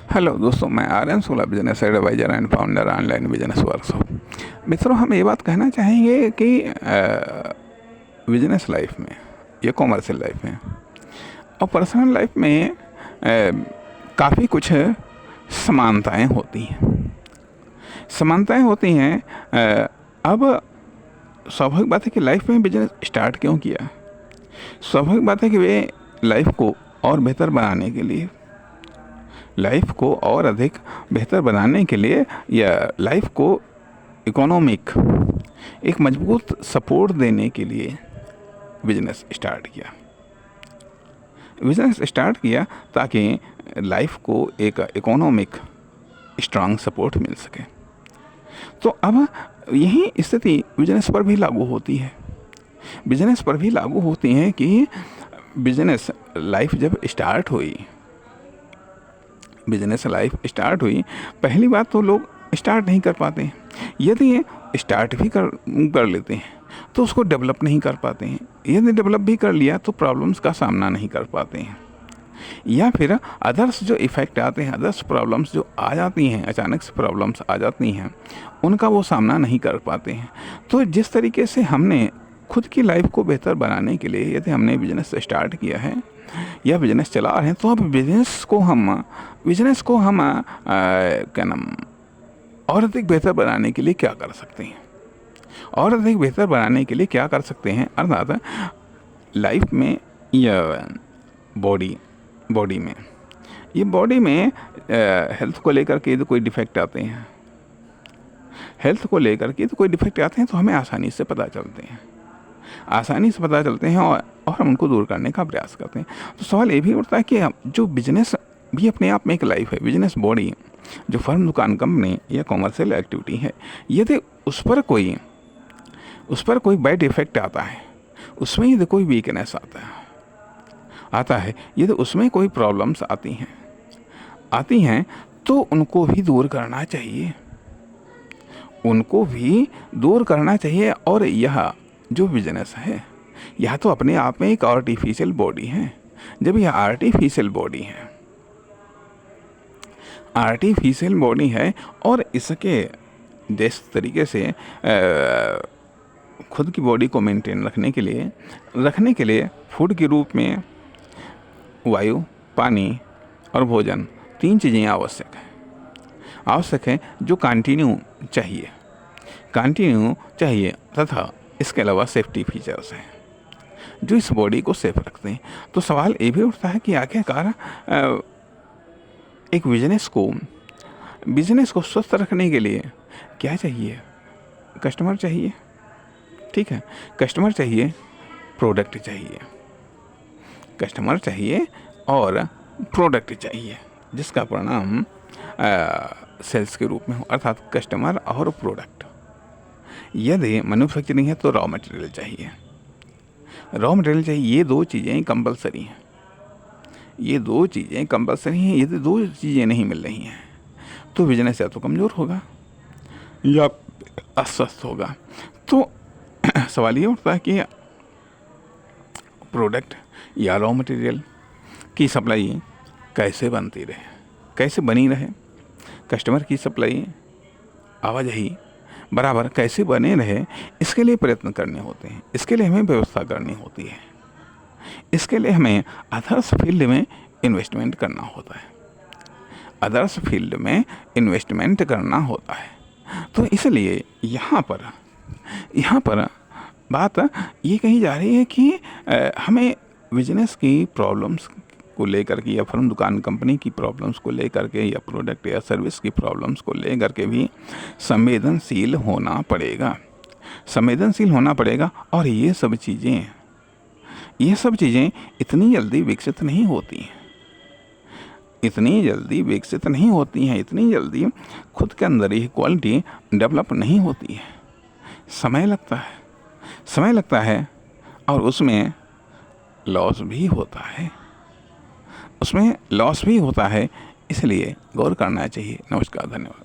Hello दोस्तों, मैं Aryan Sola, business advisor and founder online business workshop. मित्रों, हम ये बात कहना चाहेंगे कि बिजनेस लाइफ में या कॉमर्शियल लाइफ में और पर्सनल लाइफ में काफ़ी कुछ समानताएं होती हैं। समानताएं होती हैं। अब स्वाभाविक बात है कि लाइफ में बिजनेस स्टार्ट क्यों किया। स्वाभाविक बात है कि वे लाइफ को और बेहतर बनाने के लिए, लाइफ को और अधिक बेहतर बनाने के लिए या लाइफ को इकोनॉमिक एक मजबूत सपोर्ट देने के लिए बिजनेस स्टार्ट किया। बिजनेस स्टार्ट किया ताकि लाइफ को एक इकोनॉमिक स्ट्रांग सपोर्ट मिल सके। तो अब यही स्थिति बिजनेस पर भी लागू होती है। बिजनेस पर भी लागू होती है कि बिजनेस लाइफ जब स्टार्ट हुई, बिजनेस लाइफ स्टार्ट हुई, पहली बात तो लोग स्टार्ट नहीं कर पाते हैं। यदि ये स्टार्ट भी कर लेते हैं तो उसको डेवलप नहीं कर पाते हैं। यदि डेवलप भी कर लिया तो प्रॉब्लम्स का सामना नहीं कर पाते हैं, या फिर अदर्स जो इफ़ेक्ट आते हैं, अदर्स प्रॉब्लम्स जो आ जाती हैं, अचानक से प्रॉब्लम्स आ जाती हैं, उनका वो सामना नहीं कर पाते हैं। तो जिस तरीके से हमने खुद की लाइफ को बेहतर बनाने के लिए यदि हमने बिजनेस स्टार्ट किया है या बिजनेस चला रहे हैं, तो अब बिजनेस को हम क्या नाम और अधिक बेहतर बनाने के लिए क्या कर सकते हैं, और अधिक बेहतर बनाने के लिए क्या कर सकते हैं, अर्थात लाइफ में या बॉडी में हेल्थ को लेकर के यदि कोई डिफेक्ट आते हैं, तो हमें आसानी से पता चलते हैं और हम उनको दूर करने का प्रयास करते हैं। तो सवाल ये भी उठता है कि जो बिजनेस भी अपने आप में एक लाइफ है, बिजनेस बॉडी, जो फर्म, दुकान, कंपनी या कॉमर्शियल एक्टिविटी है, यदि उस पर कोई बैड इफेक्ट आता है, उसमें यदि कोई वीकनेस आता है, यदि उसमें कोई प्रॉब्लम्स आती हैं तो उनको भी दूर करना चाहिए। और यह जो बिजनेस है, यह तो अपने आप में एक आर्टिफिशियल बॉडी है। जब यह आर्टिफिशियल बॉडी है और इसके जिस तरीके से खुद की बॉडी को मेंटेन रखने के लिए फूड के रूप में वायु, पानी और भोजन, 3 चीज़ें आवश्यक है जो कंटिन्यू चाहिए तथा इसके अलावा सेफ्टी फीचर्स हैं जो इस बॉडी को सेफ रखते हैं। तो सवाल ये भी उठता है कि आखिरकार एक बिजनेस को स्वस्थ रखने के लिए क्या चाहिए? कस्टमर चाहिए, ठीक है, कस्टमर चाहिए, प्रोडक्ट चाहिए और प्रोडक्ट चाहिए, जिसका परिणाम सेल्स के रूप में हो, अर्थात कस्टमर और प्रोडक्ट। यदि मैन्युफैक्चरिंग है तो रॉ मटेरियल चाहिए। ये 2 चीज़ें कंपलसरी हैं। यदि 2 चीज़ें नहीं मिल रही हैं तो बिजनेस या तो कमज़ोर होगा या अस्वस्थ होगा। तो सवाल ये उठता है कि प्रोडक्ट या रॉ मटेरियल की सप्लाई कैसे बनी रहे, कस्टमर की सप्लाई, आवाजाही बराबर कैसे बने रहे, इसके लिए प्रयत्न करने होते हैं। इसके लिए हमें व्यवस्था करनी होती है। इसके लिए हमें अदर्स फील्ड में इन्वेस्टमेंट करना होता है। तो इसलिए यहाँ पर बात ये कही जा रही है कि हमें बिजनेस की प्रॉब्लम्स को लेकर के, या फर्म, दुकान, कंपनी की प्रॉब्लम्स को लेकर के, या प्रोडक्ट या सर्विस की प्रॉब्लम्स को लेकर के भी संवेदनशील होना पड़ेगा। और ये सब चीज़ें इतनी जल्दी विकसित नहीं होती हैं, इतनी जल्दी खुद के अंदर ये क्वालिटी डेवलप नहीं होती है। समय लगता है और उसमें लॉस भी होता है। इसलिए गौर करना चाहिए। नमस्कार, धन्यवाद।